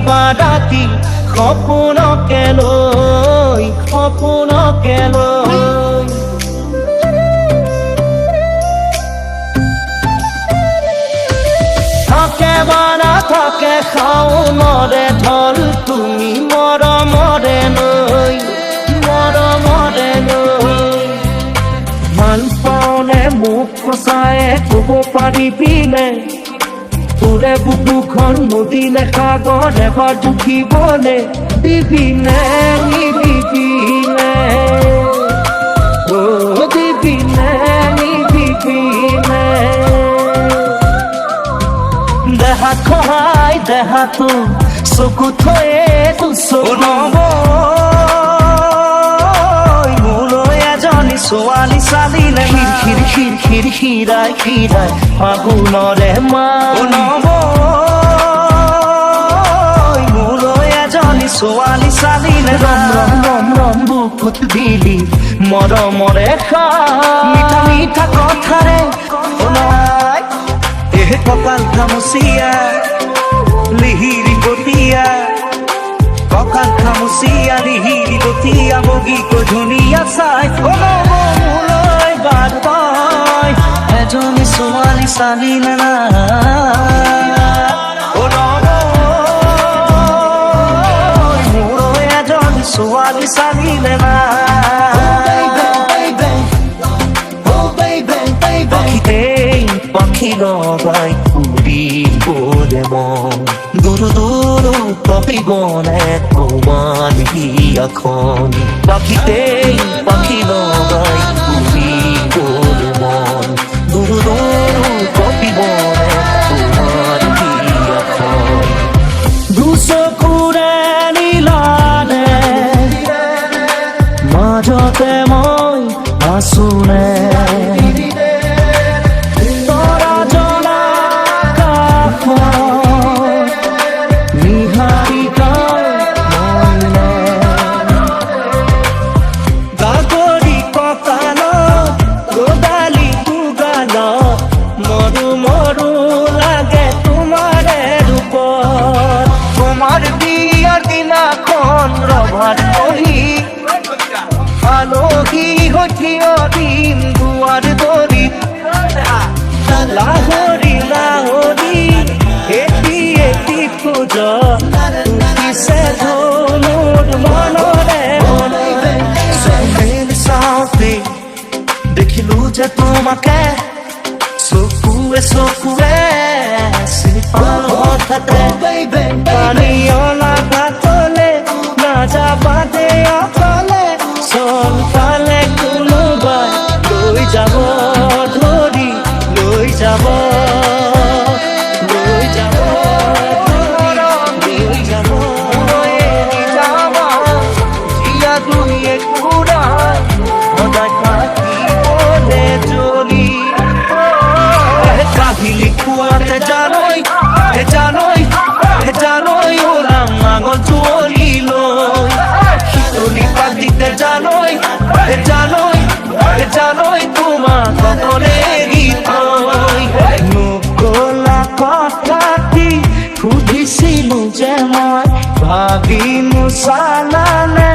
বা ৰাতি সপোনকে লৈ থাকে বা নাথাকে শাওনৰে ঢল তুমি মৰমৰে লৈ ভাল পাওঁনে মোক সঁচায়ে ক'ব পাৰিবিনে তোৰে বুকুখন নদীলে সাগৰ এবাৰ জুখিবলে দিবিনে নিদিবিনে দিবিনে নিদিবিনে দেহাত খহাই দেহাতো চকু থয়ে মোলৈ এজনী ছোৱালী চালিলে খিৰিৰাই ফাগুণৰে মোলৈ এজনী ছোৱালী চালিলে ৰম বুকুত দিলি মৰমৰে মিঠা মিঠা কথাৰে কপাল খামুচিয়া লিহিৰি গতিয়া কপাল খামুচিয়া লিহিৰি গতিয়া বগীকৈ ধুনীয়া চাই মোলৈ বাট পাই এজনী ছোৱালী চালিলে না মোলৈ এজনী ছোৱালী চালিলে না পাখি লগাই উড়িবলে মন দূর কপিবনে তোমার হিয়াখন পাখি লগাই উড়িবলে মন দূর কপিবনে তোমার হিয়াখন দুচকুৰে নীলানে মাজতে মই আছোনে আলোকি হঠিয় দিন দুয়ার দরি লাহরি এটি পূজা কিসে ধনুর মনরে চাওঁতে দেখিলো যে তোমাকে চকুৱে চিনি পালো হঠাতে পানীয়লা ঘাটলে নাযাবা দে অকলে চলফালে কোনোবাই লৈ যাব ধৰি লৈ যাব জীয়া দুয়ে কুৰাই সদায় থাকিবলে জ্বলি কাহিলি কোৱাতে জানৈ ওলাম আগত জুৱলি লৈ শীতলি পাতিতে জানৈ তোমাক কতৰে গীত মোক কলা কথাটি সুধিছিলো যে মই ভাবি নোচালানে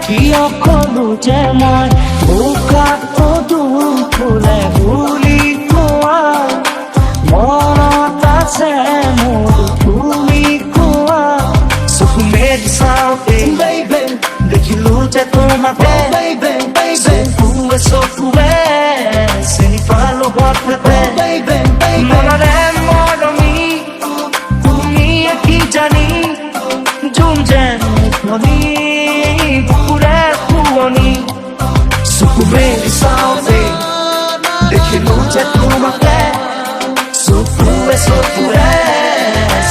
কিয় কলো যে মই বোকাটো দুখলে বুলি কোৱা মনত আছে মোৰ তুমি কোৱা চকু মেলি চাওঁতে দেখিলো যে তোমাকে চকুৱে চিনি পালো হঠাতে মনৰে মৰমি তুমি কি জানি জুম যেন নদী বুকুৰে শুৱনি চকু মেলি চাওঁতে দেখিলো যে তোমাকে চকুৱে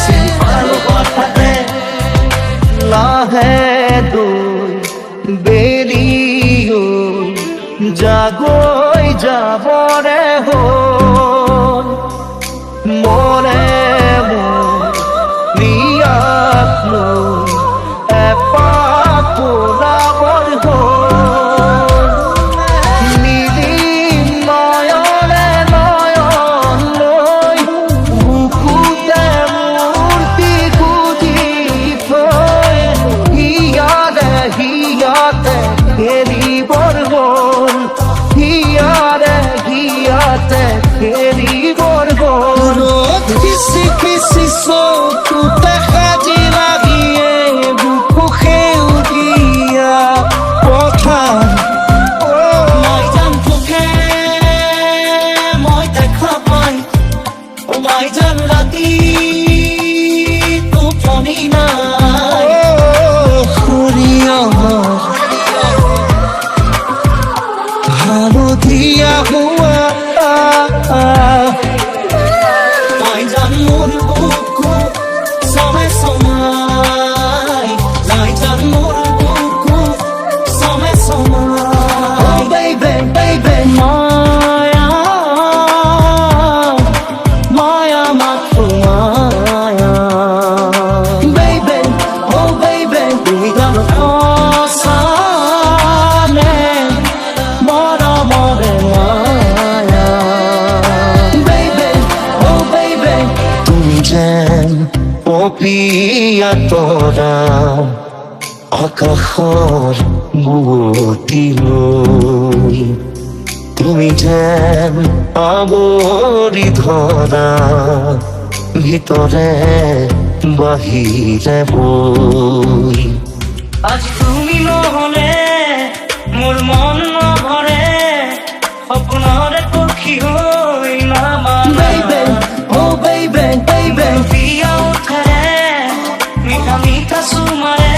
চিনি পালো হঠাতে লাহে দৈ বেলিও জাগৈ যাবৰে হ'ল মনে নিয়াক লৈ এপাক ওলাবৰ হ'ল নিদিম নয়নে নয়ন লৈ বুকুতে মূৰ্তি খুজি জানি না হরিয়া ভালো দিয়া হুয়া Mai jan mur buku sampai somai Mai jan mur buku sampai somai Oh baby baby Maya Maya matu Maya Baby oh baby Bidan kosane Mora more Maya Baby oh baby তুমি যেন অপিয়া তোরা আকাশৰ বুৱতী লৈ তুমি যেন আৱৰি ধৰা ভিতৰে বাহিৰে বৈ আজ তুমি নহলে মোৰ মন নভৰে সপোনৰে পক্ষী হৈ নামানে Baby, oh baby, baby পিয়া উঠে মিঠা মিঠা সুমাৰে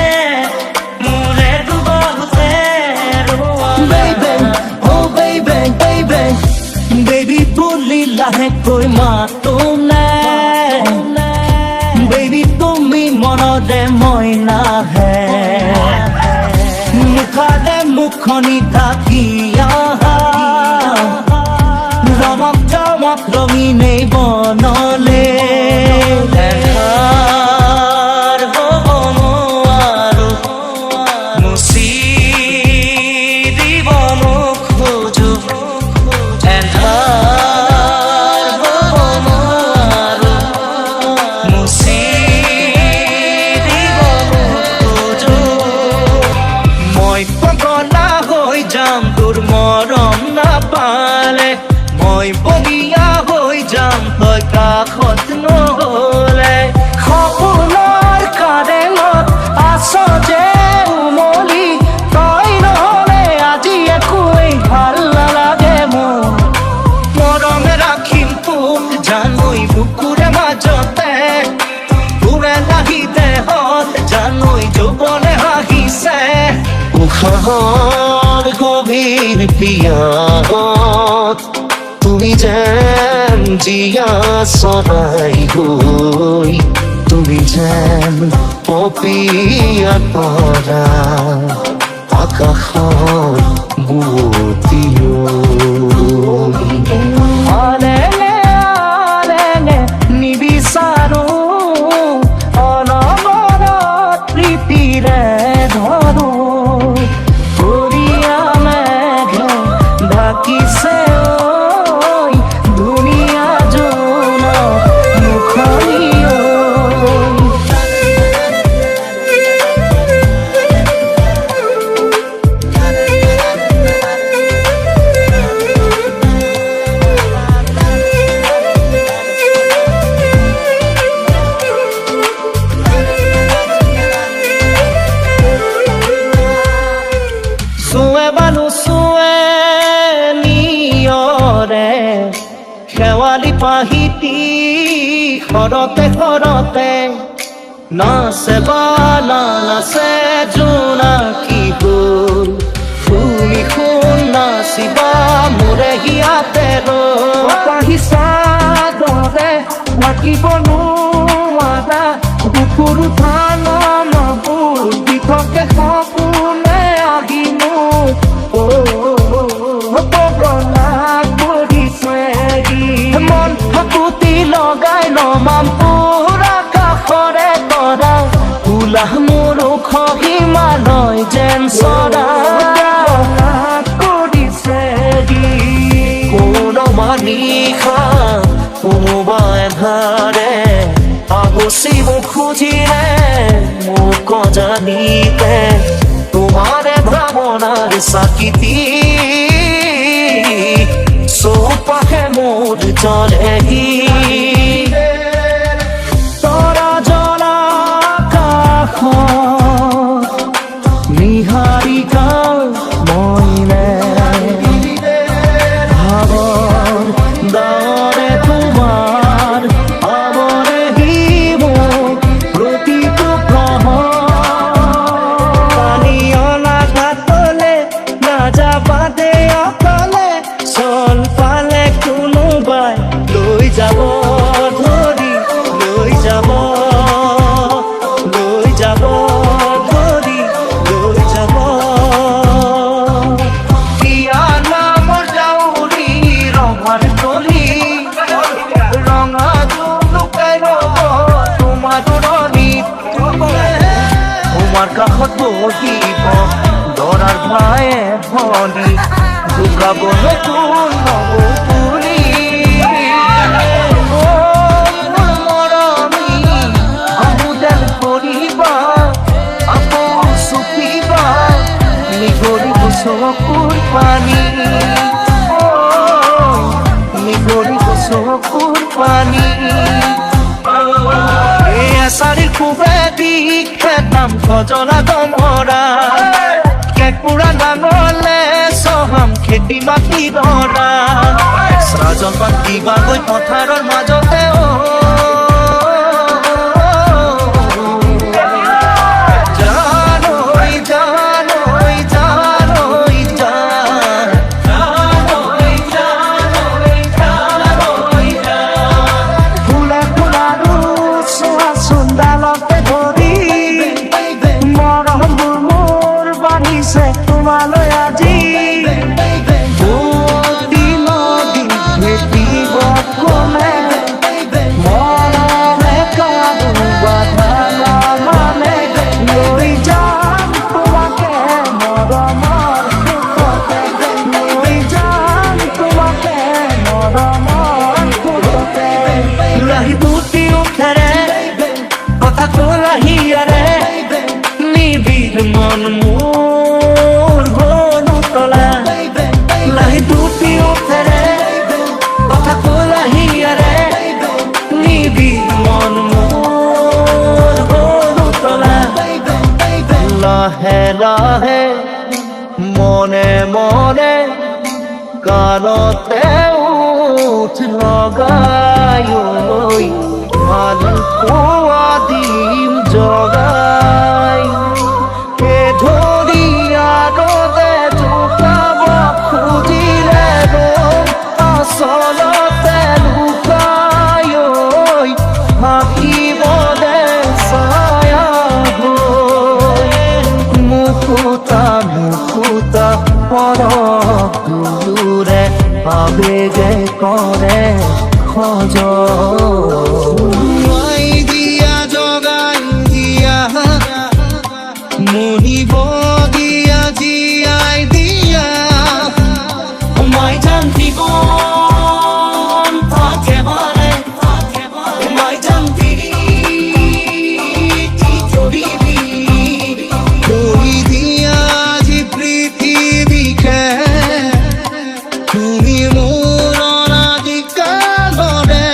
মোৰে দুবাহুতে Baby, oh baby, baby Baby বুলি লাহেকৈ মাতো নে Baby তুমি মনতে মই নাহে মুখতে মুখনি থাকি আহা ৰমক চমক ৰঙিনে বনলে দেখাৰ হ'ব নোৱাৰো মুচি দিব নোখোজো দেখাৰ হ'ব নোৱাৰো মুচি দিব নোখোজো মই পগলা হৈ যাম তোৰ মৰম নাপালে মই বলিয়া হৈ যাম তই কাষত নহলে সপোনৰ কাৰেঙত আছ যে উমলি তই নহলে আজি একোৱেই ভাল নালাগে মোৰ মৰমে ৰাখিম তোক জানৈ বুকুৰে মাজতে তোৰে লাগি দেহত জানৈ যৌৱনে হাঁহিছে উশাহৰ গভীৰ পিয়াহত তুমি যেন জীয়া চৰাই গৈ তুমি যেন পপীয়া তৰা আকাশৰ বুৱতী আলেনে আলেনে নিবিচাৰো অনবৰত প্ৰীতিৰে ধৰো কৰিয়া মেঘে ঢাকিছে ঐ ধুনীয়া জোনাক মুখনি ঐ চুৱে বানু চুৱে নিয়ৰে শেৱালি পাহিতি সৰতে সৰতে নাচে বালা নাচে জোনাকী হ'ল তুমি শুন নাচিবা মোৰে হিয়াতে ৰহিছা দৰে লাগিব নোৱাৰা বুকুৰ থান নবুল দিঠকে সপোনে আহিনো পগলা কৰিছে মন হাকুতি লগাই নমাম পুৰা কাষৰে তৰা উলাহ মোৰ ওখ হিমালয় যেন চৰা কৰিছে কোনোবা নিশা কোনোবা এধাৰে আগচিব খুজিলে মোক জানিতে তোমাৰে ভাৱনাৰ চাকিতি চৌপাশে মোৰ জ্বলেহি তৰা জ্বলা কাষত নিহাৰিকা মইনে ভাৱৰ দাৱৰে তোমাৰ আৱৰে হিব প্ৰতিটো তোমাৰ কাষত বহিব দৰাৰ ভায়ে ভনী লুকাবলৈ কোন হ'ব বুলি মৰমী আমোদেল কৰিবা আকৌ চুপিবা নিগৰিব চকুৰ পানী নিগৰিব চকুৰ পানী এছাৰিৰ খুবেদি খেদাম খজনা দমৰা কেঁকুৰা নাঙলে চহাম খেতি মাটি ধৰা শ্ৰাজনপাত দিবাগৈ পথাৰৰ মাজতে জানৈ জানৈ জানৈ জান জানৈ জানৈ জানৈ জান ফুলে ফুলাৰু চোৱা চোন্দালতে ধৰি মৰমবোৰ মোৰ বাঢ়িছে তোমালৈ আজি নদী নদী ভেটিব কমে মৰমে কাৰো বাধা নামানে লৈ যাম তোমাকে মৰমৰ সুখতে লৈ যাম তোমাকে মৰমৰ সুখতে লাহি বুটি উঠেৰে কথা কলাহিয়াৰে নিবিড় মন মোৰ হ'ল উতলা লাহি বুটি উঠেৰে কথা কলাহিয়াৰে নিবিড় মন মোৰ হ'ল উতলা লাহে লাহে মনে মনে কাণতে উঠ লগাই ঐ ভাল পোৱা দিম জগাই হে ধৰি আগতে জোকাব খুজিলে আচলতে লুকাই ঐ থাকিবলে ছায়া হৈ মুকুতা মুকুতা পৰক দূৰে আবেগে কৰে খজ দিয়া জগাই দিয়া মৰিব দিয়া জীয়াই দিয়া মাই জানতি কোন থাকে মানে মাই জানতি কি চলিবি তুই দিয়া জি পৃথিবীকে তুমি মোৰ অনাদিকালৰে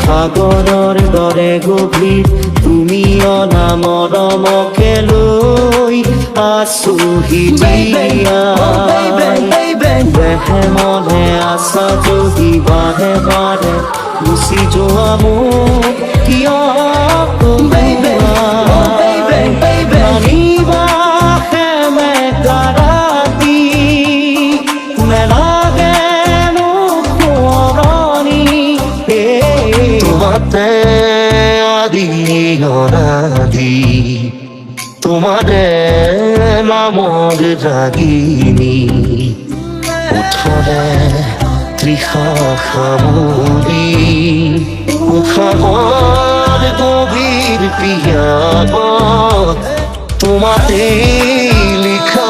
সাগৰৰ দৰে গভীৰ তুমি অনা মৰমকে লৈ আছোহি দেহে মনে আছা যদি বাৰে বাৰে গুচি যোৱা মোক কিয় জানিবা হেমে গাৰাতি নেলাগে মোক সোঁৱৰণি তোমাতে আদি অনাদি তোমাৰে নামৰ ৰাগিনী ওঠৰে তৃষা সামৰি উশাহৰ গভীৰ পিয়াব তোমাতে লিখা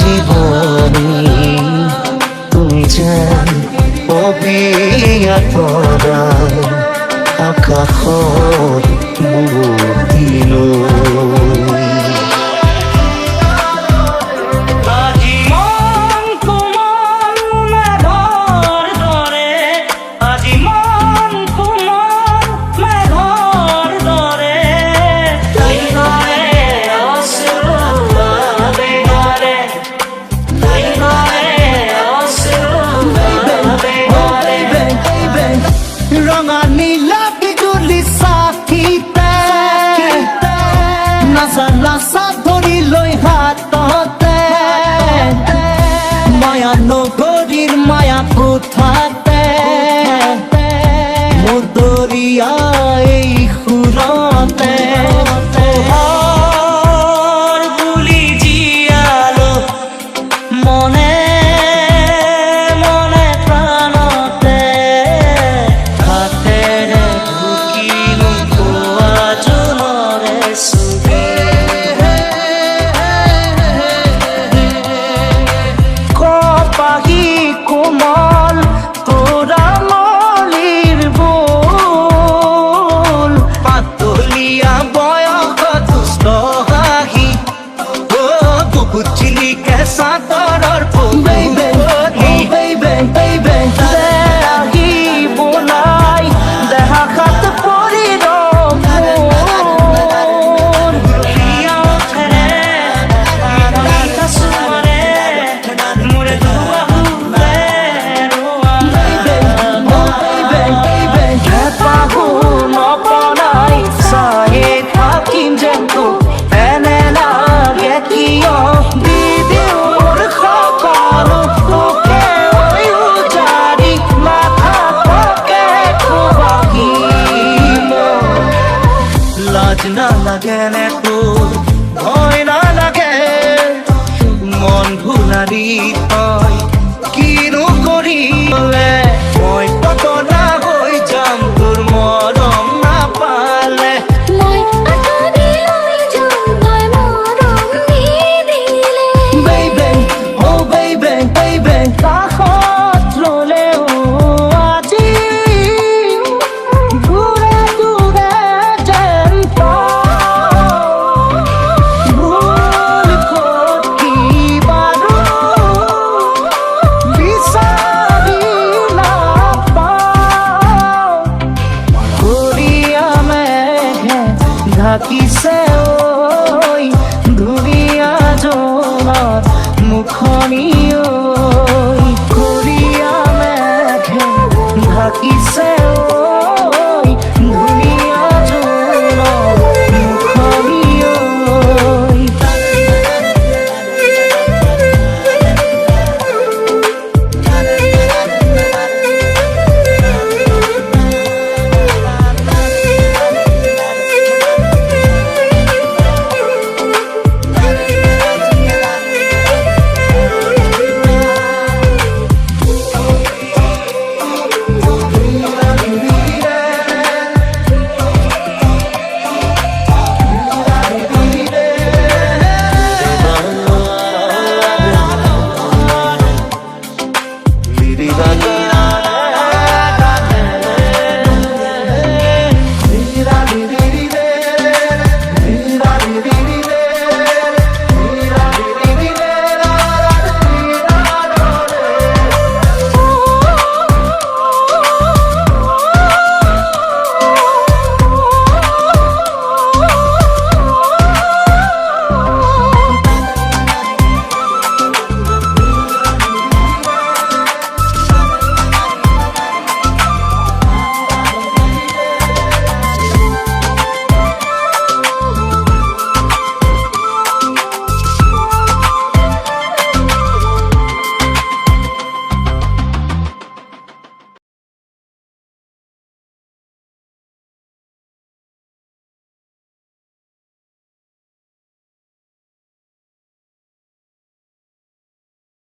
জীৱনী তুমি যেন অবিয়াতৰা আকাশত বুদিলৈ ৰঙা নীলা বিজুলি চাকিতে নাজানা চাধৰি লৈ হাততে মায়া নগৰীৰ মায়া কোঠাতে মুদৰীয়া এই সুৰতে বুলি জীয়ালো মন তোমারি